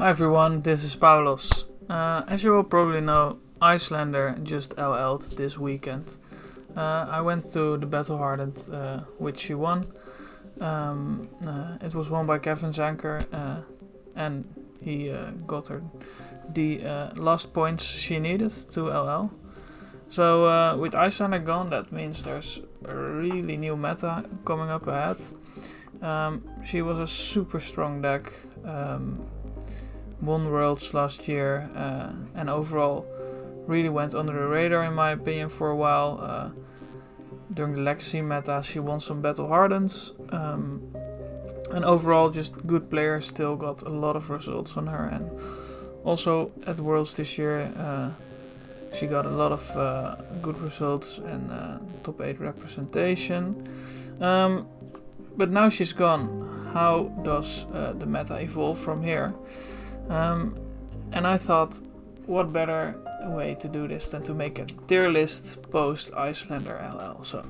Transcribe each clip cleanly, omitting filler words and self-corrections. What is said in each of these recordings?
Hi everyone, this is Paulos. As you will probably know, Iyslander just LL'd this weekend. I went to the Battle Hardened, which she won. It was won by Kevin Zanker, and he got her the last points she needed to LL. So with Iyslander gone, that means there's a really new meta coming up ahead. She was a super strong deck. Won Worlds last year, and overall really went under the radar in my opinion for a while. During the Legacy meta she won some Battle Hardens, and overall just good players, still got a lot of results on her, and also at Worlds this year she got a lot of good results and top 8 representation. But now she's gone, how does the meta evolve from here? And I thought, what better way to do this than to make a tier list post Iyslander LL. So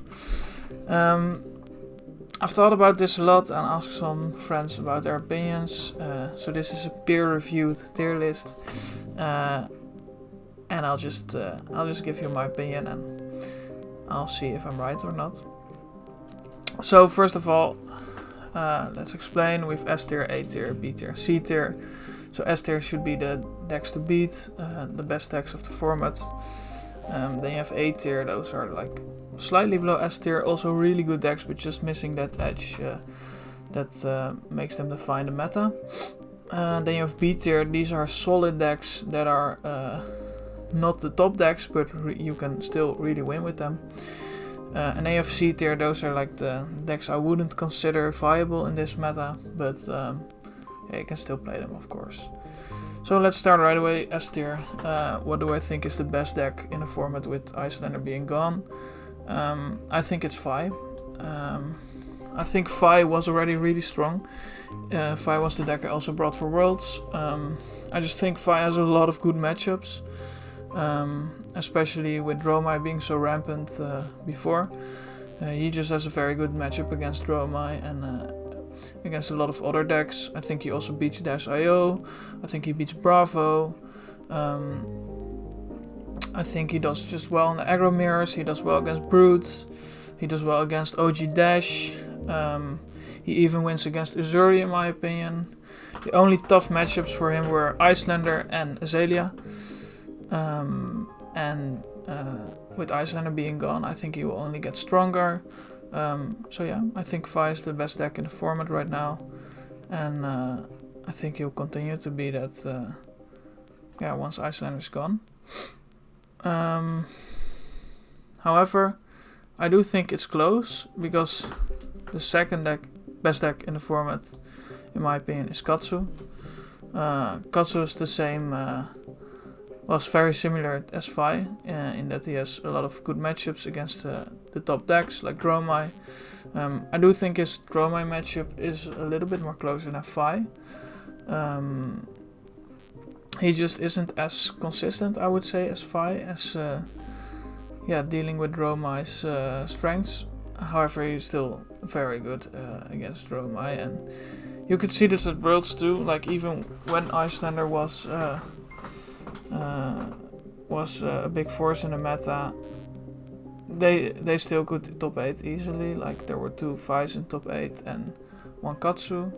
I've thought about this a lot and asked some friends about their opinions. So this is a peer-reviewed tier list, and I'll just give you my opinion and I'll see if I'm right or not. So first of all, let's explain. We've S tier, A tier, B tier, C tier. So S tier should be the decks to beat, the best decks of the format. Then you have A tier, those are like slightly below S tier, also really good decks, but just missing that edge that makes them define the meta. Then you have B tier, these are solid decks that are not the top decks, but you can still really win with them. And then you have C tier, those are like the decks I wouldn't consider viable in this meta, but yeah, you can still play them, of course. So let's start right away. S tier. What do I think is the best deck in the format with Iyslander being gone? I think it's Fi. I think Fi was already really strong. Fi was the deck I also brought for Worlds. I just think Fi has a lot of good matchups, especially with Dromi being so rampant before. He just has a very good matchup against Dromi and against a lot of other decks. I think he also beats Dash.io. I think he beats Bravo. I think he does just well in the aggro mirrors. He does well against Brute. He does well against OG Dash. He even wins against Uzuri in my opinion. The only tough matchups for him were Iyslander and Azalea. And with Iyslander being gone, I think he will only get stronger. So yeah, I think Fi is the best deck in the format right now, and I think he'll continue to be that. Once Iyslander is gone. However, I do think it's close because the second best deck in the format, in my opinion, is Katsu. Katsu is the same. Was very similar as Fi in that he has a lot of good matchups against the top decks like Dromi. I do think his Dromi matchup is a little bit more closer than Fi. He just isn't as consistent, I would say, as Fi, as dealing with Dromi's strengths. However, he's still very good against Dromi, and you could see this at Worlds too. Like even when Iyslander was a big force in the meta, they still could top 8 easily. Like there were 2 Fis in top 8 and 1 Katsu.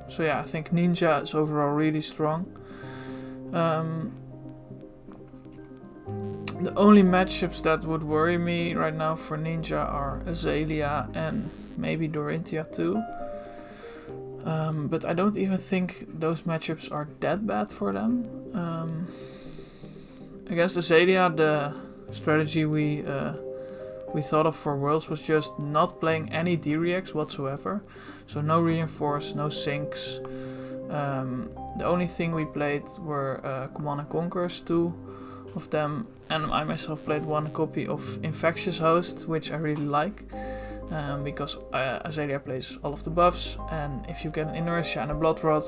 So yeah, I think Ninja is overall really strong. The only matchups that would worry me right now for Ninja are Azalea and maybe Dorinthia too. But I don't even think those matchups are that bad for them. Against Azalea, the strategy we thought of for Worlds was just not playing any D-Reacts whatsoever. So no Reinforce, no Sinks. The only thing we played were Command and Conquers, 2 of them. And I myself played 1 copy of Infectious Host, which I really like. Because Azalea plays all of the buffs, and if you get an Inertia and a Blood Rod,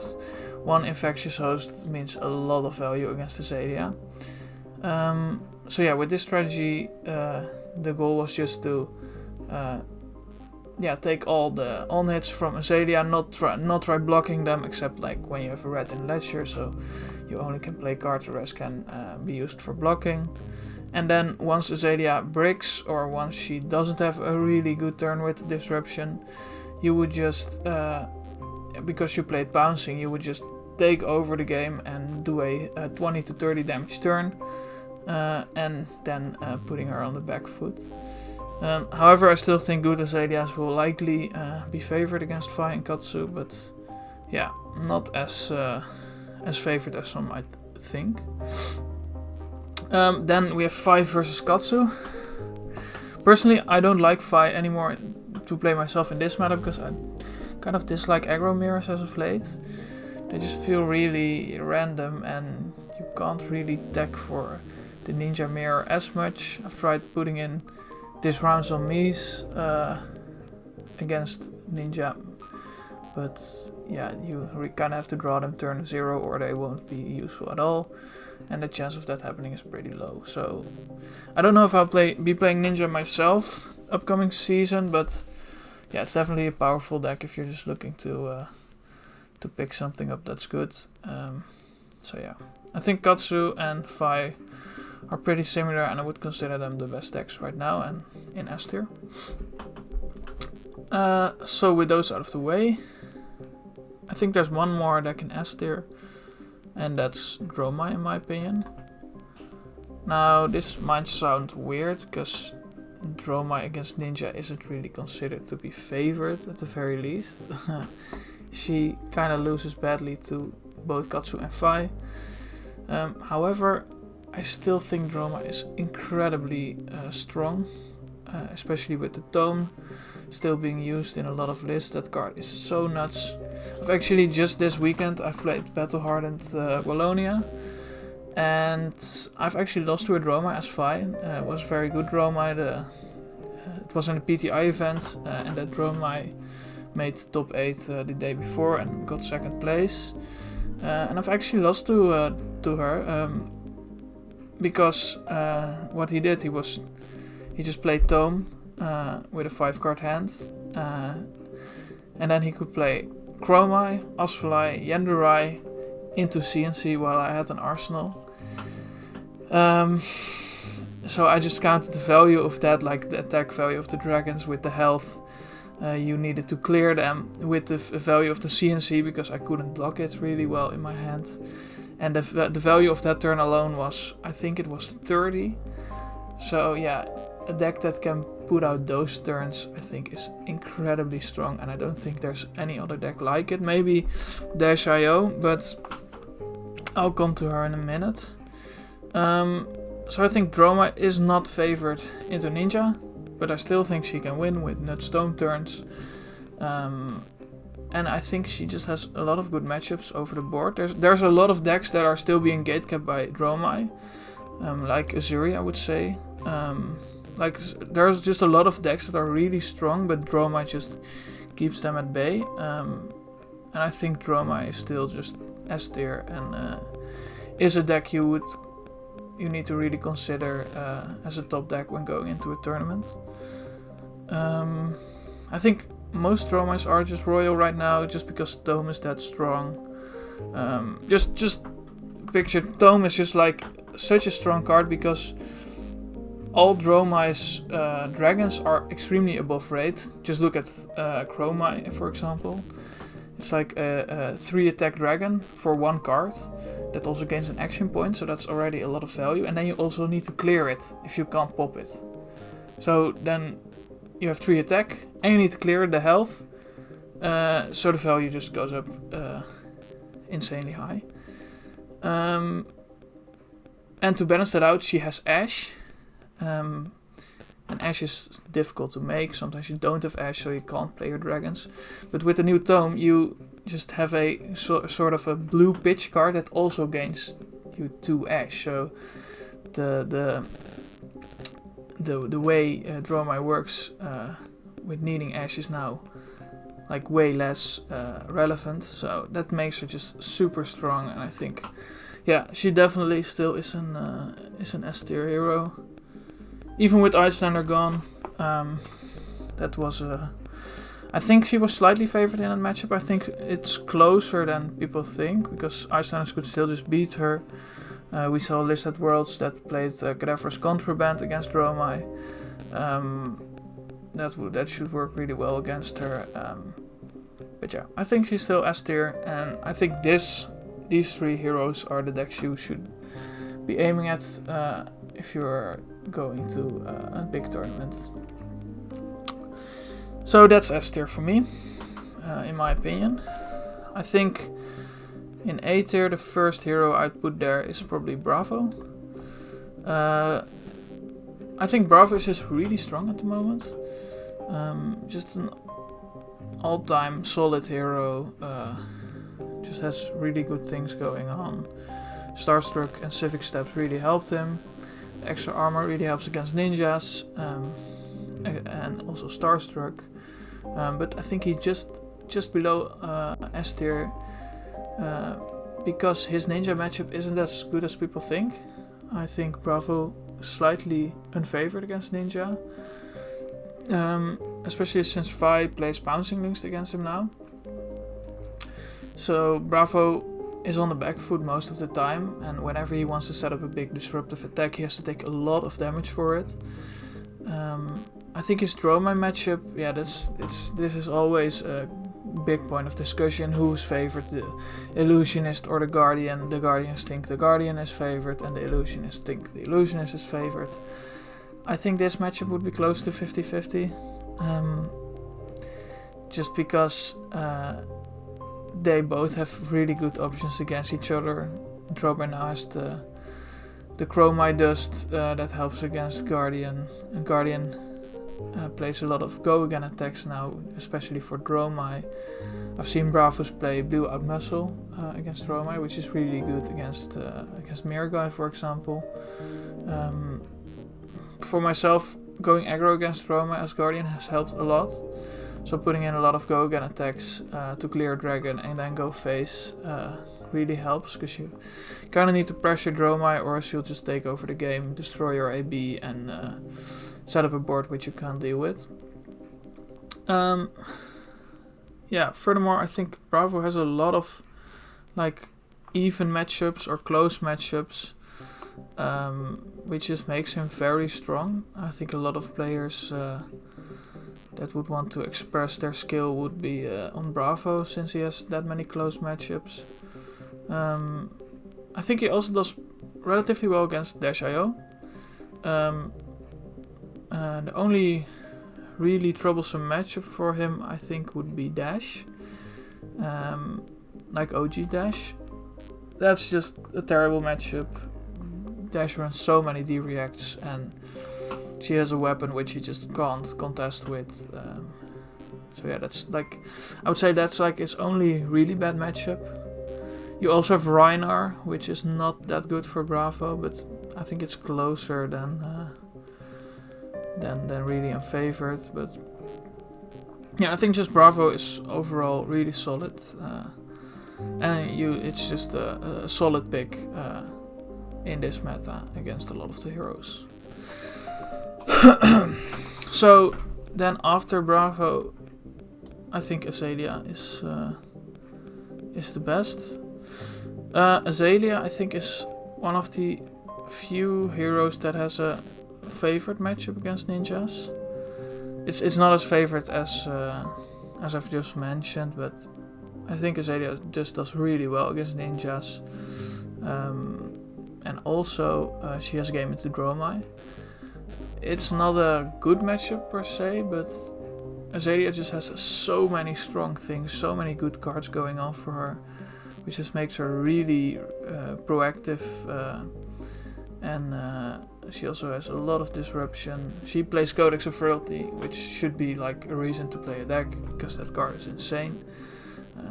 1 Infectious Host means a lot of value against Azalea. So yeah, with this strategy, the goal was just to yeah, take all the on hits from Azalea, not try blocking them, except like when you have a red in Ledger, so you only can play cards, the rest can be used for blocking. And then once Azalea breaks, or once she doesn't have a really good turn with Disruption, you would just, because you played Bouncing, you would just take over the game and do a 20 to 30 damage turn, and then putting her on the back foot. However, I still think good Azaleas will likely be favored against Vi and Katsu, but yeah, not as favored as some might think. Then we have Vi versus Katsu. Personally, I don't like Vi anymore to play myself in this meta because I kind of dislike aggro mirrors as of late. They just feel really random and you can't really tech for the ninja mirror as much. I've tried putting in this rounds on Mies against ninja, but yeah, you kind of have to draw them turn 0 or they won't be useful at all, and the chance of that happening is pretty low. So I don't know if I'll be playing ninja myself upcoming season, but yeah, it's definitely a powerful deck if you're just looking to pick something up that's good. So yeah, I think Katsu and Vi are pretty similar, and I would consider them the best decks right now and in S tier. So with those out of the way, I think there's one more deck in S tier, and that's Dromi in my opinion. Now this might sound weird because Dromi against Ninja isn't really considered to be favored at the very least. She kind of loses badly to both Katsu and Vi. However, I still think Dromi is incredibly strong, especially with the tome still being used in a lot of lists. That card is so nuts. I've actually just this weekend I've played Battle Hardened Wallonia, and I've actually lost to a Dromi as Vi. It was very good Dromi. It was in a PTI event, and that Dromi made top 8 the day before and got second place. And I've actually lost to her because what he did, he just played Tome with a 5-card hand, and then he could play Chromai, Asfalai, Yendurai into CNC while I had an arsenal. So I just counted the value of that, like the attack value of the dragons with the health you needed to clear them, with the value of the CNC because I couldn't block it really well in my hand. And the value of that turn alone was, I think it was 30. So yeah, a deck that can put out those turns I think is incredibly strong, and I don't think there's any other deck like it. Maybe Dash.io, but I'll come to her in a minute. So I think Dromi is not favored into Ninja, but I still think she can win with Nutstone turns. And I think she just has a lot of good matchups over the board. There's a lot of decks that are still being gatekept by Dromi, like Azuri, I would say. Like there's just a lot of decks that are really strong, but Dromi just keeps them at bay. And I think Dromi is still just S tier and is a deck you need to really consider as a top deck when going into a tournament. I think most Dromis are just royal right now, just because Tome is that strong. Just picture Tome is just like such a strong card because all Dromi's dragons are extremely above rate. Just look at Chromai, for example. It's like a 3 attack dragon for 1 card. That also gains an action point, so that's already a lot of value. And then you also need to clear it if you can't pop it. So then you have 3 attack, and you need to clear the health. So the value just goes up insanely high. And to balance that out, she has Ash. And Ash is difficult to make. Sometimes you don't have Ash, so you can't play your dragons. But with the new Tome, you just have a sort of a blue pitch card that also gains you 2 Ash. So the way Dromi works with needing Ash is now like way less relevant. So that makes her just super strong, and I think, yeah, she definitely still is an S tier hero. Even with Iyslander gone, that was I think she was slightly favored in that matchup. I think it's closer than people think, because Icelanders could still just beat her. We saw List at Worlds that played Cadaverous Contraband against Dromi. That should work really well against her. But yeah, I think she's still S tier, and I think these 3 heroes are the decks you should be aiming at if you're going to a big tournament. So that's S tier for me, in my opinion. I think in A tier the first hero I'd put there is probably Bravo. I think Bravo is just really strong at the moment. Just an all-time solid hero. Just has really good things going on. Starstruck and Civic Steps really helped him. Extra armor really helps against ninjas. And also Starstruck. But I think he just below S tier. Because his ninja matchup isn't as good as people think. I think Bravo is slightly unfavored against ninja. Especially since Vi plays Bouncing Links against him now. So Bravo is on the back foot most of the time, and whenever he wants to set up a big disruptive attack, he has to take a lot of damage for it. I think his Dromi matchup, yeah, this is always a big point of discussion. Who's favored, the Illusionist or the Guardian? The Guardians think the Guardian is favored, and the Illusionists think the Illusionist is favored. I think this matchup would be close to 50-50. Just because they both have really good options against each other. Dromi now has the Chromite Dust that helps against Guardian. And Guardian plays a lot of go again attacks now, especially for Dromi. I've seen Bravos play Blue Out Muscle against Dromi, which is really good against Mirgai, for example. For myself, going aggro against Dromi as Guardian has helped a lot. So putting in a lot of go again attacks to clear Dragon and then go face really helps, because you kind of need to pressure Dromi, or else you'll just take over the game, destroy your AB, and set up a board which you can't deal with. Yeah, furthermore, I think Bravo has a lot of like even matchups or close matchups, which just makes him very strong. I think a lot of players that would want to express their skill would be on Bravo, since he has that many close matchups. I think he also does relatively well against Dash.io. The only really troublesome matchup for him, I think, would be Dash. Like OG Dash. That's just a terrible matchup. Dash runs so many D-reacts, and she has a weapon which you just can't contest with. So yeah, that's like, I would say that's like his only really bad matchup. You also have Riner, which is not that good for Bravo, but I think it's closer than really unfavored. But yeah, I think just Bravo is overall really solid, and it's just a solid pick in this meta against a lot of the heroes. So then after Bravo, I think Azalea is the best. Azalea, I think, is one of the few heroes that has a favored matchup against ninjas. It's not as favored as I've just mentioned, but I think Azalea just does really well against ninjas. And also she has a game into Dromi. It's not a good matchup per se, but Azalea just has so many strong things, so many good cards going on for her, which just makes her really proactive, and she also has a lot of disruption. She plays Codex of Frailty, which should be like a reason to play a deck, because that card is insane.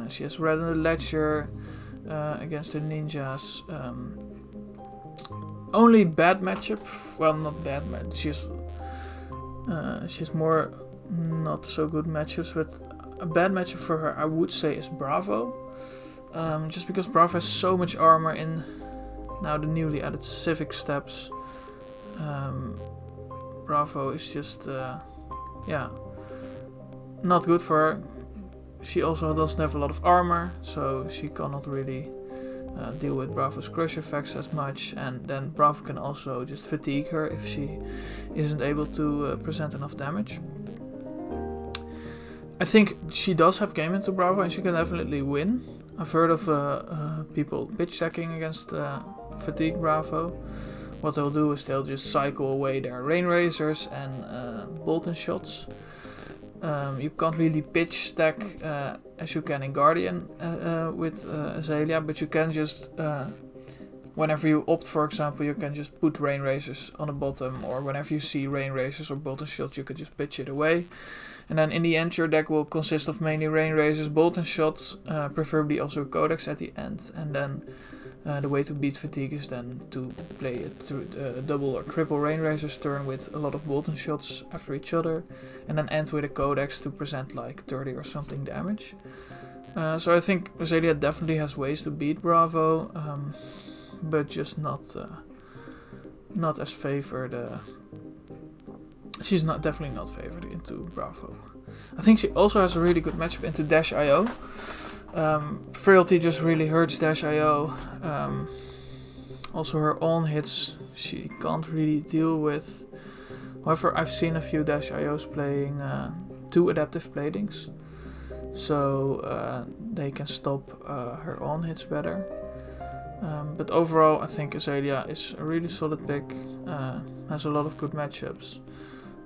She has Red in the Ledger against the ninjas. Only bad matchup, well, not bad matchup, she's more not so good matchups, but a bad matchup for her, I would say, is Bravo. Just because Bravo has so much armor in now the newly added Civic Steps. Bravo is just, yeah, not good for her. She also doesn't have a lot of armor, so she cannot really deal with Bravo's crush effects as much, and then Bravo can also just fatigue her if she isn't able to present enough damage. I think she does have game into Bravo and she can definitely win. I've heard of people pitch decking against fatigue Bravo. What they'll do is they'll just cycle away their rain razors and bolton shots. You can't really pitch stack as you can in Guardian with Azalea, but you can just, whenever you opt, for example, you can just put rain razors on the bottom, or whenever you see rain razors or bolton shots, you can just pitch it away. And then in the end, your deck will consist of mainly rain razors, bolton shots, preferably also a codex at the end, and then the way to beat fatigue is then to play it through a double or triple rain razors turn with a lot of bolton shots after each other, and then end with a codex to present like 30 or something damage. So I think Azalea definitely has ways to beat Bravo, but just not as favored. She's definitely not favored into Bravo. I think she also has a really good matchup into Dash.io. Frailty just really hurts Dash.io. Also her on hits she can't really deal with. However, I've seen a few Dash.ios playing 2 adaptive platings, so they can stop her on hits better. But overall I think Azalea is a really solid pick, has a lot of good matchups,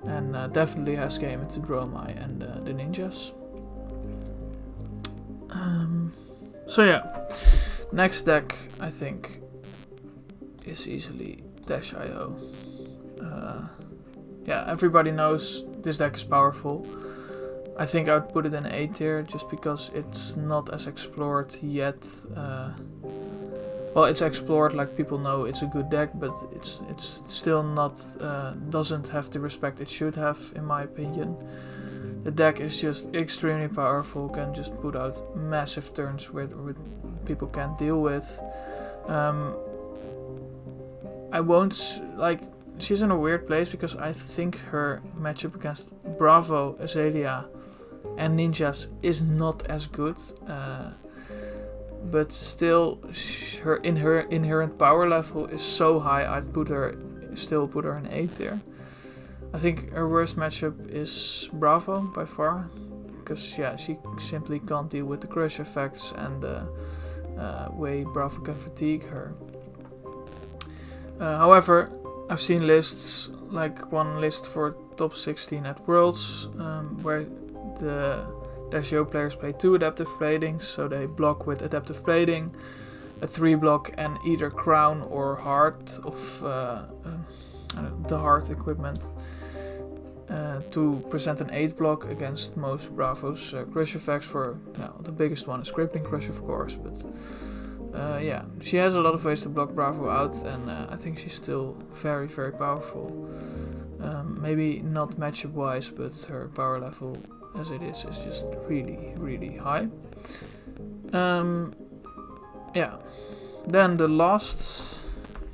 and definitely has game into Dromi and the ninjas. So yeah, next deck I think is easily Dash.io. Yeah, everybody knows this deck is powerful. I think I would put it in A tier just because it's not as explored yet. Well, it's explored, like people know it's a good deck, but it's still not, doesn't have the respect it should have, in my opinion. The deck is just extremely powerful, can just put out massive turns with people can't deal with. I won't, like, she's in a weird place because I think her matchup against Bravo, Azalea and Ninjas is not as good. But still, her inherent power level is so high, I'd still put her in A tier. I think her worst matchup is Bravo by far, because yeah, she simply can't deal with the crush effects and the way Bravo can fatigue her. However, I've seen lists, like one list for top 16 at Worlds, where the Dash.io players play 2 adaptive platings, so they block with adaptive plating, a 3 block and either crown or heart of the heart equipment to present an 8 block against most Bravo's crush effects. For the biggest one is Crippling Crush, of course, but yeah, she has a lot of ways to block Bravo out, and I think she's still very, very powerful. Maybe not matchup wise, but her power level as it is just really, really high. Yeah, then the last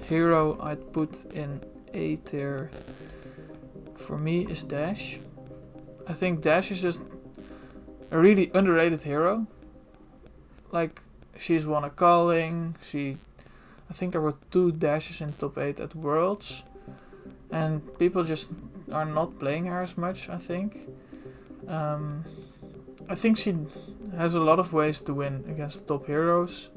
hero I'd put in A tier for me is Dash. I think Dash is just a really underrated hero. Like, she's won a calling, I think there were 2 Dashes in top 8 at Worlds, and people just are not playing her as much, I think. I think she has a lot of ways to win against top heroes.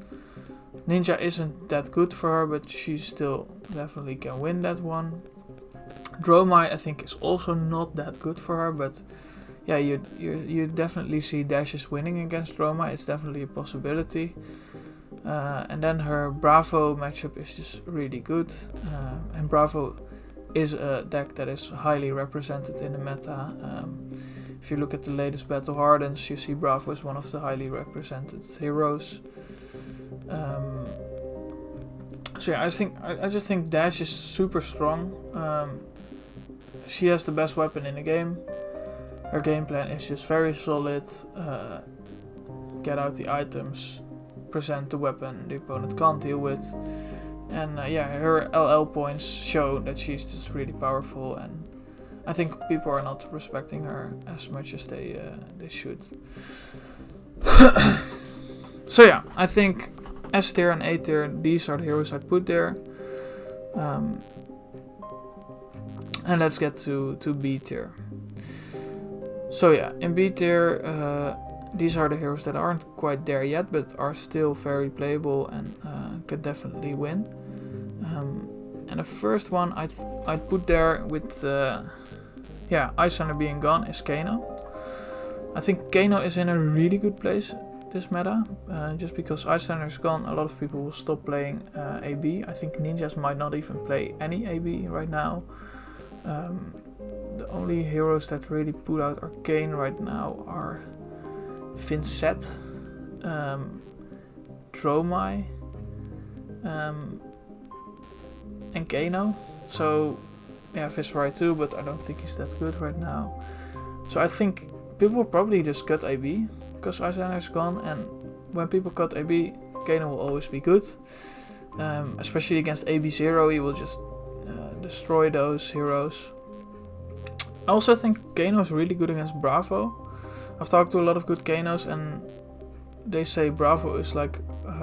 Ninja isn't that good for her, but she still definitely can win that one. Dromi I think is also not that good for her, but yeah, you definitely see Dashes winning against Dromi. It's definitely a possibility. And then her Bravo matchup is just really good, and Bravo is a deck that is highly represented in the meta. If you look at the latest Battle Hardens, you see Bravo is one of the highly represented heroes. So yeah, I just think Dash is super strong. She has the best weapon in the game. Her game plan is just very solid. Get out the items, present the weapon the opponent can't deal with. And yeah, her LL points show that she's just really powerful, and I think people are not respecting her as much as they should. So yeah, I think S tier and A tier, these are the heroes I'd put there. And let's get to B tier. So yeah, in B tier, these are the heroes that aren't quite there yet, but are still very playable and can definitely win. And the first one I'd put there with Iyslander being gone is Kano. I think Kano is in a really good place this meta. Just because Iyslander is gone, a lot of people will stop playing AB. I think ninjas might not even play any AB right now. The only heroes that really put out Arcane right now are Vinet, Dromi, and Kano. So yeah, Fischl too, but I don't think he's that good right now. So I think people will probably just cut AB because Iyslander is gone, and when people cut AB, Kano will always be good. Especially against AB0, he will just destroy those heroes. I also think Kano is really good against Bravo. I've talked to a lot of good Kanos and they say Bravo is like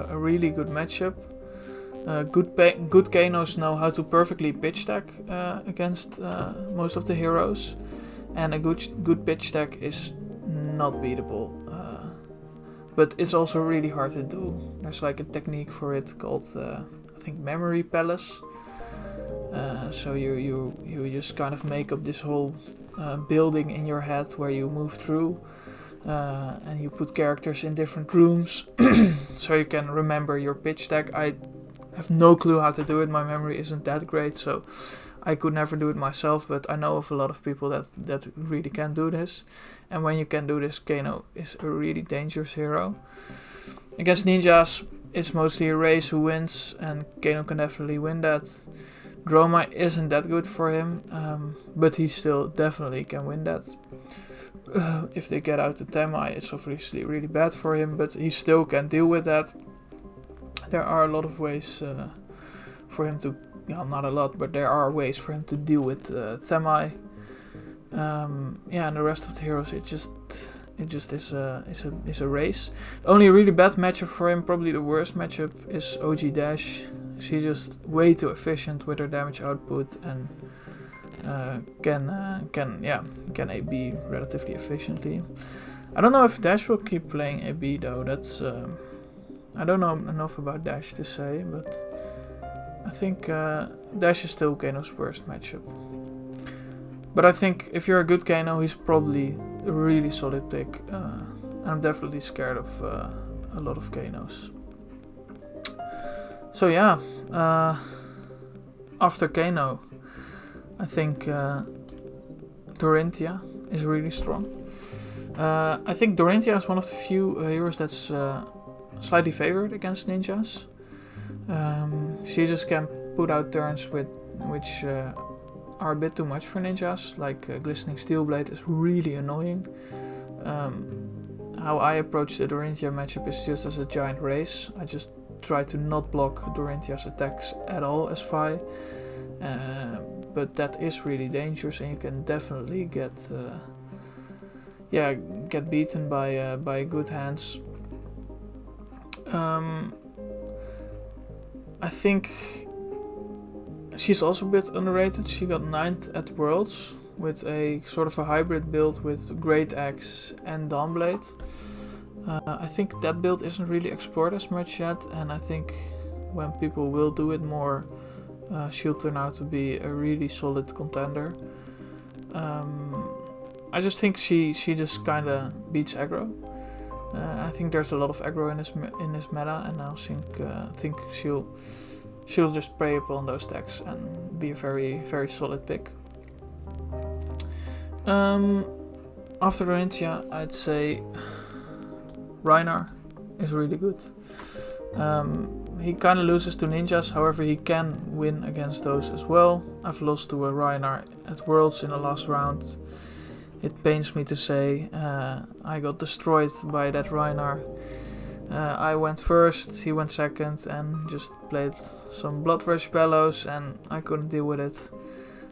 a really good matchup. Good Kanos know how to perfectly pitch stack against most of the heroes, and a good pitch stack is not beatable. But it's also really hard to do. There's like a technique for it called I think Memory Palace. So you just kind of make up this whole building in your head where you move through, and you put characters in different rooms, so you can remember your pitch stack. I have no clue how to do it. My memory isn't that great, so I could never do it myself. But I know of a lot of people that really can do this. And when you can do this, Kano is a really dangerous hero. Against ninjas, it's mostly a race who wins, and Kano can definitely win that. Dromi isn't that good for him, but he still definitely can win that. If they get out the Temi, it's obviously really bad for him, but he still can deal with that. There are a lot of ways for him to, not a lot, but there are ways for him to deal with Temi. And the rest of the heroes, it just is a race. The only really bad matchup for him, probably the worst matchup, is OG Dash. She's just way too efficient with her damage output and can AB relatively efficiently. I don't know if Dash will keep playing AB though. That's I don't know enough about Dash to say, but I think Dash is still Kano's worst matchup. But I think if you're a good Kano, he's probably a really solid pick. I'm definitely scared of a lot of Kanos. So yeah, after Kano, I think Dorinthia is really strong. I think Dorinthia is one of the few heroes that's slightly favored against ninjas. She just can put out turns which are a bit too much for ninjas, like Glistening Steelblade is really annoying. How I approach the Dorinthia matchup is just as a giant race. I just try to not block Dorinthia's attacks at all as Vi. But that is really dangerous, and you can definitely get beaten by good hands. I think she's also a bit underrated. She got 9th at Worlds with a sort of a hybrid build with Great Axe and Dawnblade. I think that build isn't really explored as much yet, and I think when people will do it more, she'll turn out to be a really solid contender. I just think she just kind of beats aggro. I think there's a lot of aggro in this meta, and I think she'll just prey upon those stacks and be a very, very solid pick. After Dorinthia, I'd say Riner is really good. He kind of loses to ninjas, however he can win against those as well. I've lost to a Riner at Worlds in the last round. It pains me to say, I got destroyed by that Riner. I went first, he went second, and just played some Blood Rush Bellows, and I couldn't deal with it.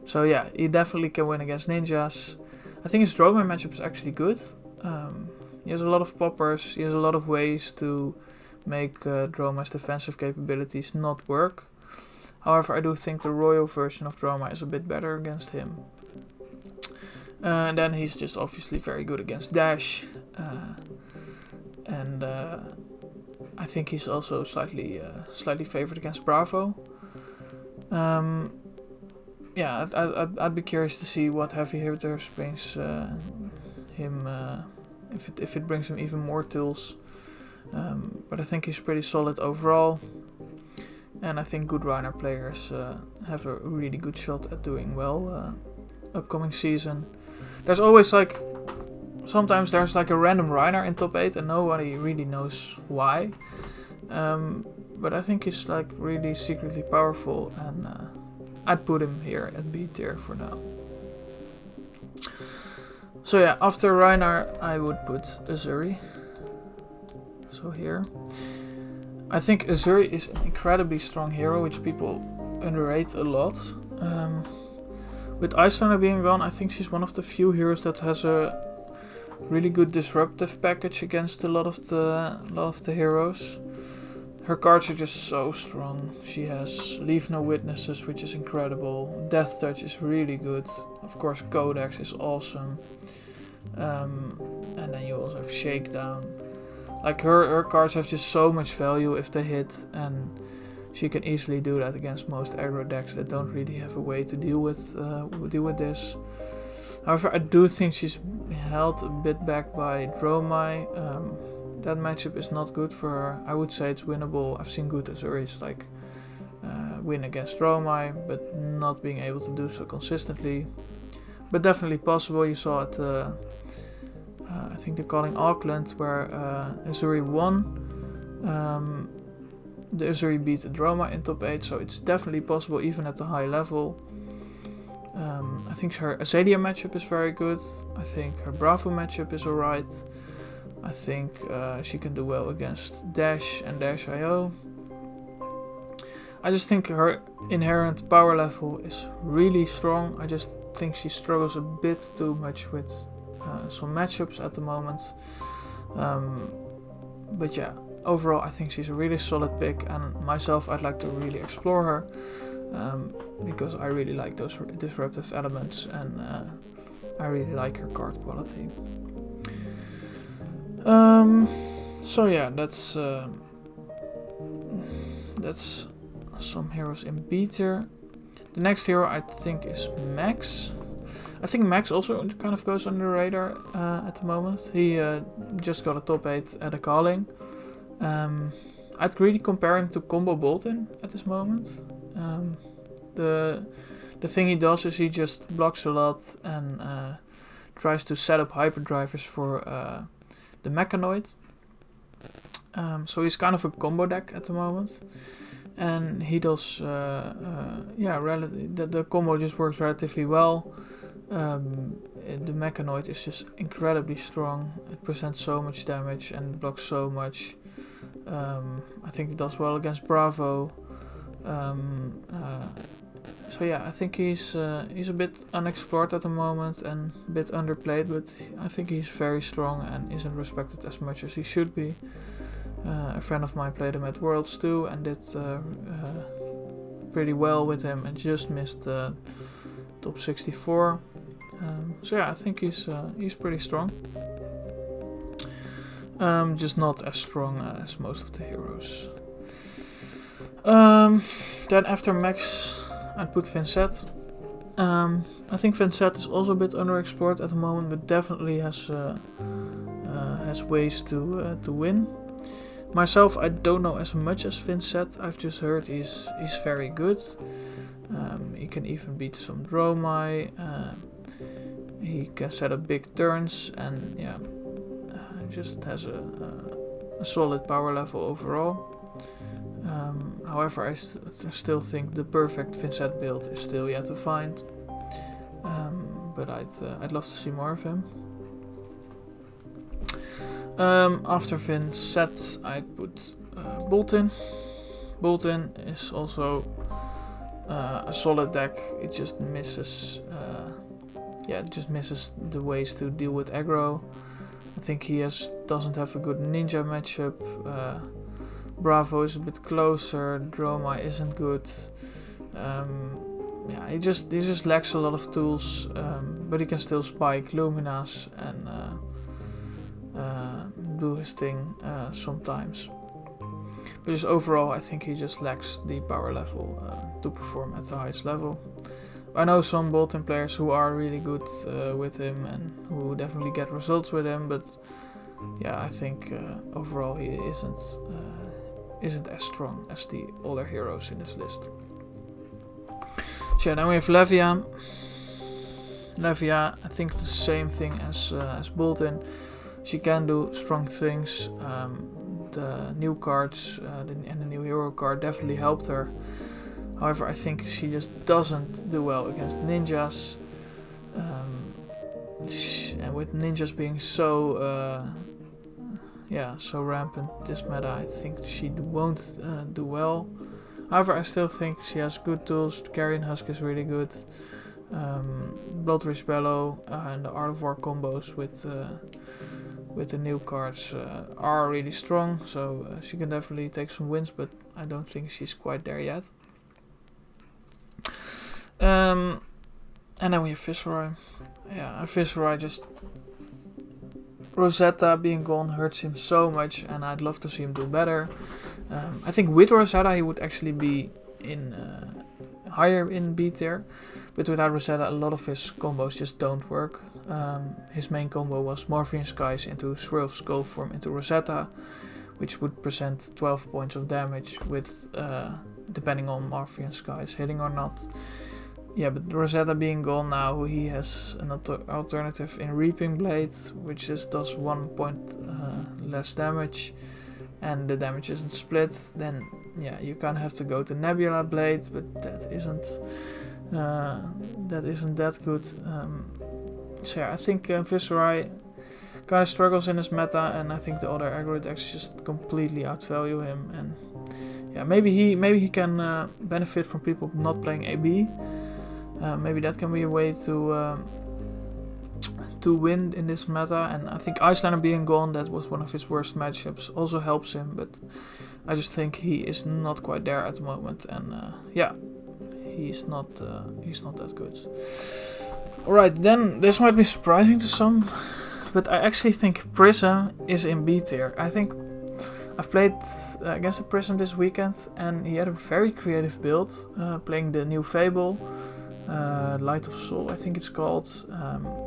So yeah, he definitely can win against ninjas. I think his Dromi matchup is actually good. He has a lot of poppers, he has a lot of ways to make Dromi's defensive capabilities not work. However, I do think the royal version of Dromi is a bit better against him. And then he's just obviously very good against Dash. And I think he's also slightly favored against Bravo. Yeah, I'd be curious to see what heavy hitters brings him, if it brings him even more tools. But I think he's pretty solid overall. And I think good Riner players have a really good shot at doing well upcoming season. There's always like, sometimes there's like a random Riner in top 8 and nobody really knows why. But I think he's like really secretly powerful, and I'd put him here at B tier for now. So yeah, after Riner I would put Azuri. So here. I think Azuri is an incredibly strong hero, which people underrate a lot. With Iyslander being gone, I think she's one of the few heroes that has a really good disruptive package against a lot of the heroes. Her cards are just so strong. She has Leave No Witnesses, which is incredible. Death Touch is really good. Of course, Codex is awesome. And then you also have Shakedown. Like her cards have just so much value if they hit, and she can easily do that against most aggro decks that don't really have a way to deal with this. However, I do think she's held a bit back by Dromi. That matchup is not good for her. I would say it's winnable. I've seen good Azuris like win against Dromi, but not being able to do so consistently. But definitely possible. You saw it, I think they're calling Auckland, where Azuri won. The Azuri beat Dromi in top 8, so it's definitely possible even at a high level. I think her Azalea matchup is very good. I think her Bravo matchup is alright. I think she can do well against Dash and Dash.io. I just think her inherent power level is really strong. I just think she struggles a bit too much with some matchups at the moment. But yeah, overall I think she's a really solid pick, and myself I'd like to really explore her. Because I really like those disruptive elements, and I really like her card quality. So yeah, that's some heroes in B tier. The next hero I think is Max. I think Max also kind of goes under the radar at the moment. He just got a top 8 at a calling. I'd really compare him to Combo Bolton at this moment. The thing he does is he just blocks a lot and tries to set up hyperdrivers for the Mechanoid. So he's kind of a combo deck at the moment, and he does the combo just works relatively well. The Mechanoid is just incredibly strong. It presents so much damage and blocks so much. I think it does well against Bravo. So yeah, I think he's a bit unexplored at the moment and a bit underplayed, but I think he's very strong and isn't respected as much as he should be. A friend of mine played him at Worlds too and did pretty well with him and just missed top 64. So yeah, I think he's pretty strong. Just not as strong as most of the heroes. Then after Max, I'd put Vinet. I think Vinet is also a bit underexplored at the moment, but definitely has ways to win. Myself, I don't know as much as Vinet. I've just heard he's very good. He can even beat some Dromi. He can set up big turns, and yeah, just has a solid power level overall. However, I still think the perfect Vinet build is still yet to find. But I'd love to see more of him. After Vinet, I put Bolton. Bolton is also a solid deck. It just misses, it just misses the ways to deal with aggro. I think he doesn't have a good ninja matchup. Bravo is a bit closer. Dromi isn't good. He just lacks a lot of tools, but he can still spike Luminas and do his thing sometimes. But just overall, I think he just lacks the power level to perform at the highest level. I know some Bolton players who are really good with him and who definitely get results with him, but yeah, I think overall he isn't as strong as the other heroes in this list. So yeah, then we have Levia. Levia, I think the same thing as Bolton. She can do strong things. The new cards and the new hero card definitely helped her. However, I think she just doesn't do well against ninjas. And with ninjas being so rampant this meta, I think she won't do well. However, I still think she has good tools. Carrion Husk is really good. Blood Rage Bellow and the Art of War combos with the new cards are really strong, so she can definitely take some wins, but I don't think she's quite there yet. And then we have Fischl. Yeah, Fischl just... Rosetta being gone hurts him so much, and I'd love to see him do better. I think with Rosetta he would actually be in higher in B tier, but without Rosetta a lot of his combos just don't work. His main combo was Morphean Skies into Swirl of Skull Form into Rosetta, which would present 12 points of damage with, depending on Morphean Skies hitting or not. Yeah, but Rosetta being gone now, he has an alternative in Reaping Blade, which just does 1 point less damage, and the damage isn't split. Then, yeah, you kind of have to go to Nebula Blade, but that isn't that good. So yeah, I think Viserai kind of struggles in his meta, and I think the other aggro decks just completely outvalue him. And yeah, maybe he can benefit from people not playing AB. Maybe that can be a way to win in this meta. And I think Iyslander being gone, that was one of his worst matchups, also helps him. But I just think he is not quite there at the moment, and he's not that good. Alright, then this might be surprising to some, but I actually think Prism is in B tier. I think I've played against the Prism this weekend, and he had a very creative build, playing the new Fable, Light of Soul I think it's called.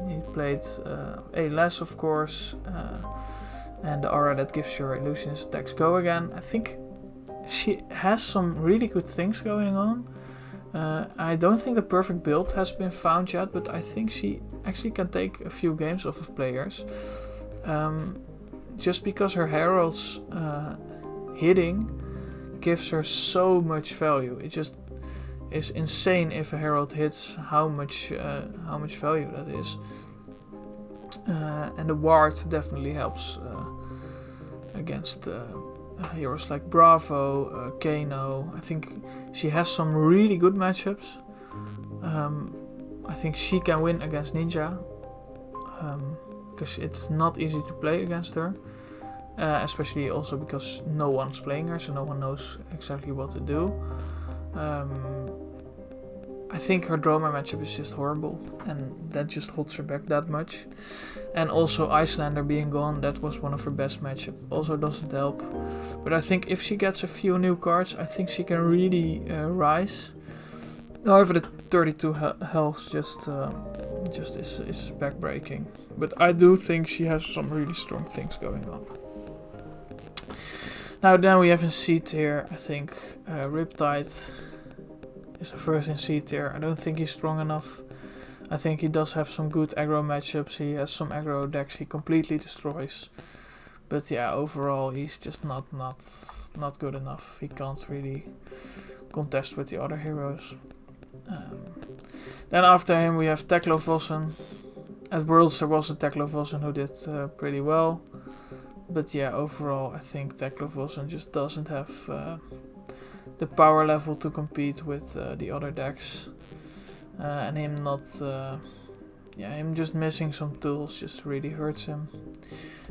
He played A less, of course, and the aura that gives your illusionist attacks go again. I think she has some really good things going on. I don't think the perfect build has been found yet, but I think she actually can take a few games off of players. Just because her Herald's hitting gives her so much value. It just is insane if a Herald hits how much value that is. And the Ward definitely helps against heroes like Bravo, Kano. I think she has some really good matchups. I think she can win against Ninja, because it's not easy to play against her, especially also because no one's playing her, so no one knows exactly what to do. I think her Dromi matchup is just horrible, and that just holds her back that much. And also Iyslander being gone, that was one of her best matchups, also doesn't help. But I think if she gets a few new cards, I think she can really rise. However, the 32 health just is backbreaking. But I do think she has some really strong things going on. Now then we have in C tier, I think Riptide is the first in C tier. I don't think he's strong enough. I think he does have some good aggro matchups. He has some aggro decks he completely destroys. But yeah, overall he's just not good enough. He can't really contest with the other heroes. Then after him we have Teklo-Vossen. At Worlds there was a Teklo-Vossen who did pretty well. But yeah, overall I think Teklo-Vossen just doesn't have the the power level to compete with the other decks, and him not, him just missing some tools just really hurts him.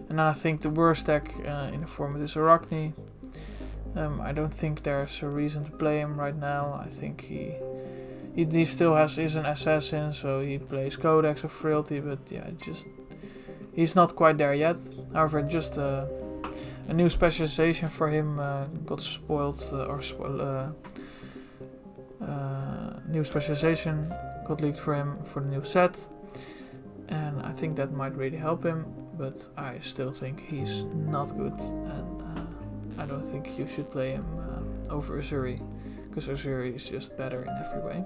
And then I think the worst deck in the format is Arachne. I don't think there's a reason to play him right now. I think he still is an assassin, so he plays Codex of Frailty, but yeah, he's not quite there yet. However, just a new specialization for him got spoiled, new specialization got leaked for him for the new set, and I think that might really help him, but I still think he's not good, and I don't think you should play him over Uzuri, because Uzuri is just better in every way.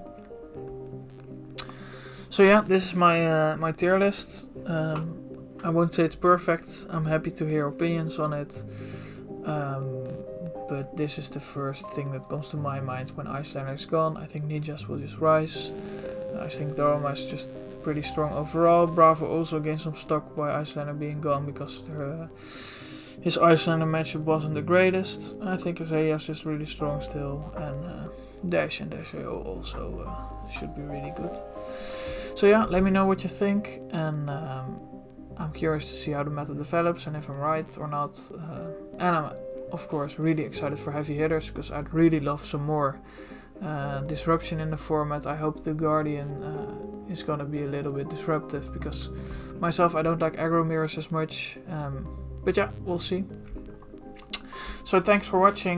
So yeah, this is my tier list. I won't say it's perfect. I'm happy to hear opinions on it. But this is the first thing that comes to my mind when Iyslander is gone. I think Ninjas will just rise. I think Dromi is just pretty strong overall. Bravo also gained some stock by Iyslander being gone because his Iyslander matchup wasn't the greatest. I think Azaleas is really strong still. And Dash and Dasho also should be really good. So yeah, let me know what you think. And I'm curious to see how the meta develops and if I'm right or not. And I'm, of course, really excited for heavy hitters because I'd really love some more disruption in the format. I hope the Guardian is gonna be a little bit disruptive because myself, I don't like aggro mirrors as much. But yeah, we'll see. So thanks for watching.